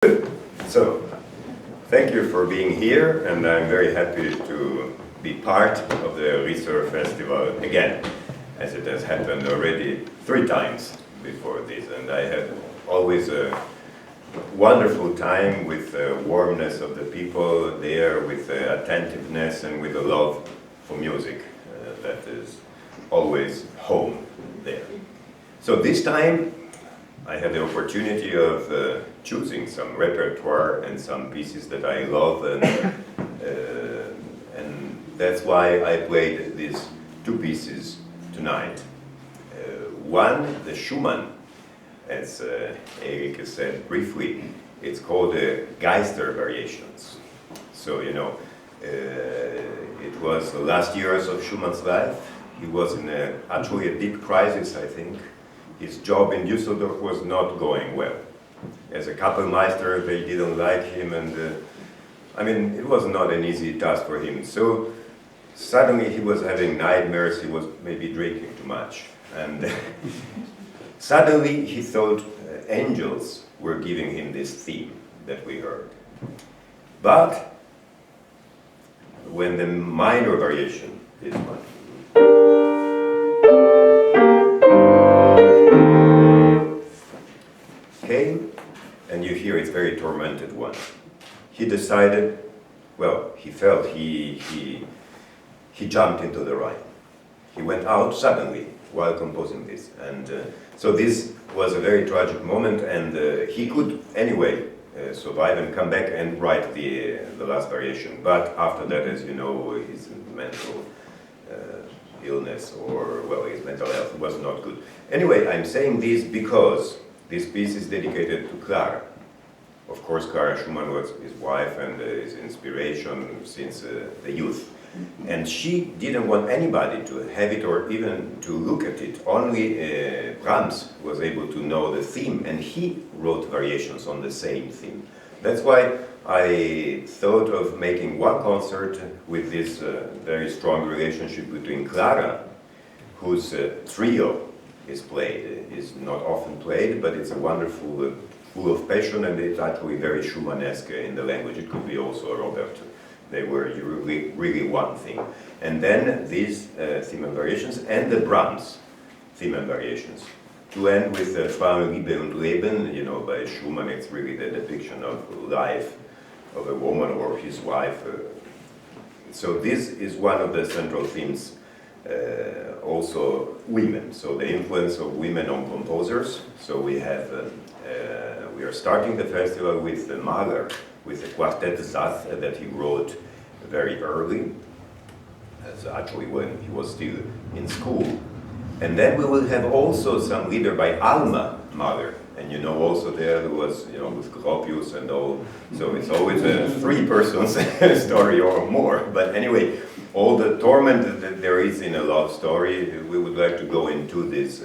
So, thank you for being here, and I'm very happy to be part of the Risør Festival again, as it has happened already 3 times before this, and I had always a wonderful time with the warmness of the people there, with the attentiveness and with the love for music that is always home there. So this time I had the opportunity of choosing some repertoire and some pieces that I love, and that's why I played these 2 pieces tonight. One, the Schumann, as Enrico said briefly, it's called the Geister Variations. So, you know, it was the last years of Schumann's life. He was in actually a deep crisis, I think. His job in Düsseldorf was not going well. As a Kapellmeister, they didn't like him, and I mean, it was not an easy task for him. So suddenly he was having nightmares, he was maybe drinking too much. And suddenly he thought angels were giving him this theme that we heard. But when the minor variation is one, came, and you hear it's very tormented one. He decided, well, he felt he jumped into the Rhine. He went out suddenly while composing this, and so this was a very tragic moment, and he could anyway survive and come back and write the last variation. But after that, as you know, his mental illness, or well, his mental health was not good. Anyway, I'm saying this because this piece is dedicated to Clara. Of course, Clara Schumann was his wife and his inspiration since the youth. And she didn't want anybody to have it or even to look at it. Only Brahms was able to know the theme, and he wrote variations on the same theme. That's why I thought of making one concert with this very strong relationship between Clara, whose trio is played, is not often played, but it's a wonderful, full of passion, and it's actually very Schumannesque in the language. It could be also Robert. They were really one thing. And then these theme and variations, and the Brahms theme and variations. To end with Frauen, Liebe und Leben, you know, by Schumann, it's really the depiction of life of a woman or his wife. So this is one of the central themes. Also women, so the influence of women on composers. So we have, we are starting the festival with Mahler, with the quartet Sath that he wrote very early, actually when he was still in school. And then we will have also some lieder by Alma Mahler, and you know also there was, you know, with Gropius and all, so it's always a 3-person story or more, but anyway, all the torment that there is in a love story, we would like to go into this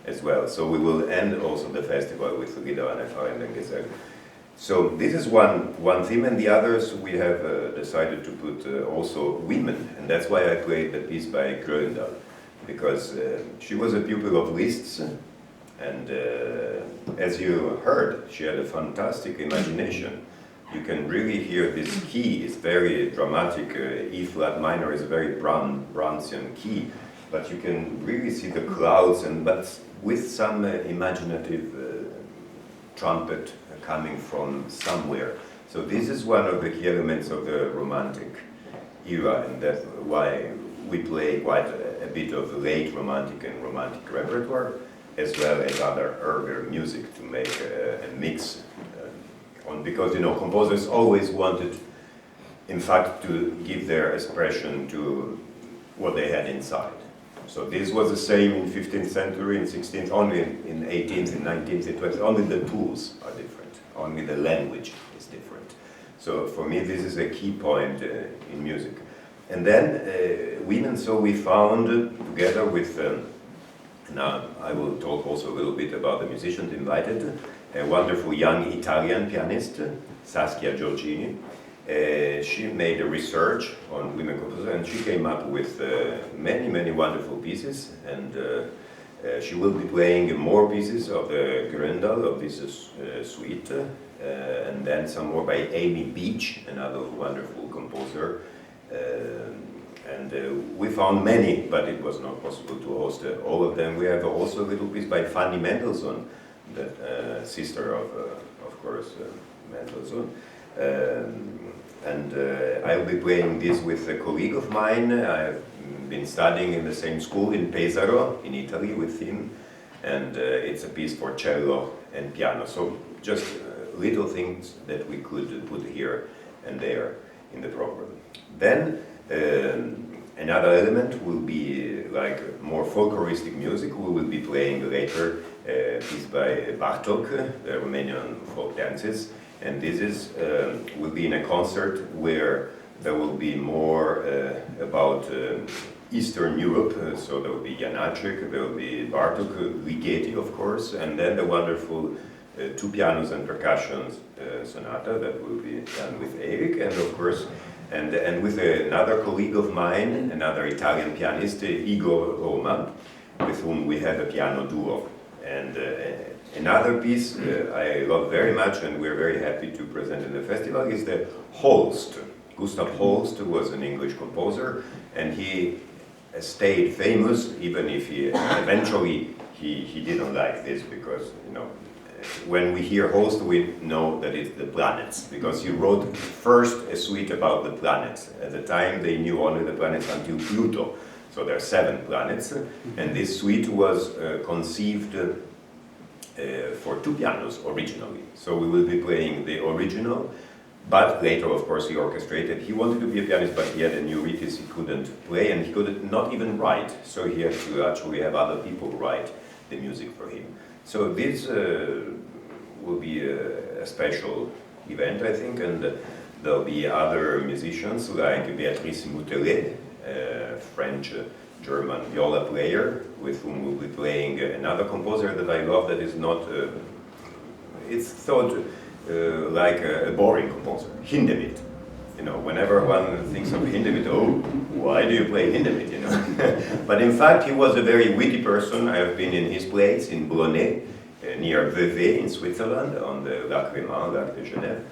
as well. So we will end also the festival with Lieder an erfahrenen Gesell. So this is one theme, and the others we have decided to put also women, and that's why I played the piece by Gröndal, because she was a pupil of Liszt's, and as you heard, she had a fantastic imagination. You can really hear this key is very dramatic. E flat minor is a very Brahmsian key, but you can really see the clouds, but with some imaginative trumpet coming from somewhere. So this is one of the key elements of the Romantic era, and that's why we play quite a bit of late Romantic and Romantic repertoire, as well as other earlier music to make a mix. Because, you know, composers always wanted, in fact, to give their expression to what they had inside. So this was the same in 15th century, in 16th, only in 18th, in 19th, in 20th, only the tools are different, only the language is different. So for me, this is a key point in music. And then women, so we found together with, now I will talk also a little bit about the musicians invited, a wonderful young Italian pianist, Saskia Giorgini. She made a research on women composers, and she came up with many wonderful pieces, and she will be playing more pieces of the Gröndal, of this suite, and then some more by Amy Beach, another wonderful composer. And we found many, but it was not possible to host all of them. We have also a little piece by Fanny Mendelssohn, the sister of course, Mendelssohn. I'll be playing this with a colleague of mine. I've been studying in the same school in Pesaro, in Italy, with him. And it's a piece for cello and piano. So just little things that we could put here and there in the program. Then another element will be like more folkloristic music. We will be playing later a piece by Bartók, the Romanian folk dances. And this is will be in a concert where there will be more about Eastern Europe, so there will be Janáček, there will be Bartók, Ligeti of course, and then the wonderful two pianos and percussions sonata that will be done with Eric, and of course, and with another colleague of mine, another Italian pianist, Igor Roma, with whom we have a piano duo. And another piece I love very much and we're very happy to present in the festival is the Holst. Gustav Holst was an English composer, and he stayed famous, even if he eventually he didn't like this, because when we hear Holst we know that it's the planets, because he wrote first a suite about the planets. At the time they knew only the planets until Pluto, so there are 7 planets, and this suite was conceived for 2 pianos originally. So we will be playing the original, but later, of course, he orchestrated. He wanted to be a pianist, but he had a neuritis, he couldn't play, and he could not even write. So he had to actually have other people write the music for him. So this will be a special event, I think, and there'll be other musicians like Béatrice Moutelet, a French-German viola player, with whom we'll be playing another composer that I love that is not, it's thought like a boring composer, Hindemith. Whenever one thinks of Hindemith, oh, why do you play Hindemith, But in fact, he was a very witty person. I have been in his place in Blonay, near Vevey in Switzerland, on the Lac Léman, Lac de Genève.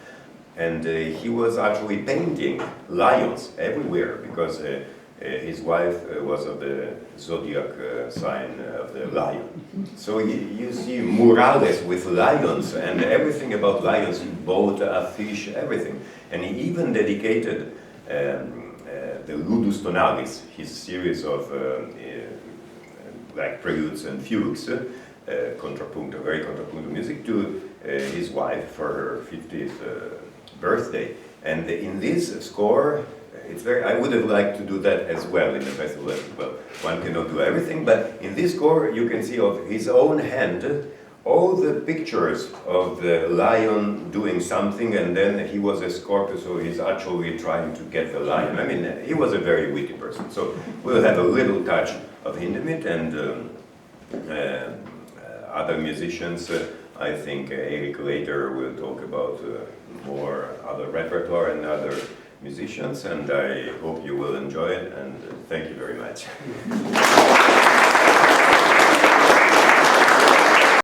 And he was actually painting lions everywhere, because his wife was of the zodiac sign of the lion. So you see murales with lions and everything about lions, boat, a fish, everything. And he even dedicated the Ludus Tonalis, his series of like preludes and fugues, contrapunto, very contrapunto music, to his wife for her 50th birthday. And in this score, I would have liked to do that as well in the festival. Well, one cannot do everything, but in this score you can see of his own hand all the pictures of the lion doing something, and then he was a scorpion, so he's actually trying to get the lion. I mean, he was a very witty person. So we'll have a little touch of Hindemith and other musicians. I think Eric later will talk about more other repertoire and other musicians, and I hope you will enjoy it, and thank you very much.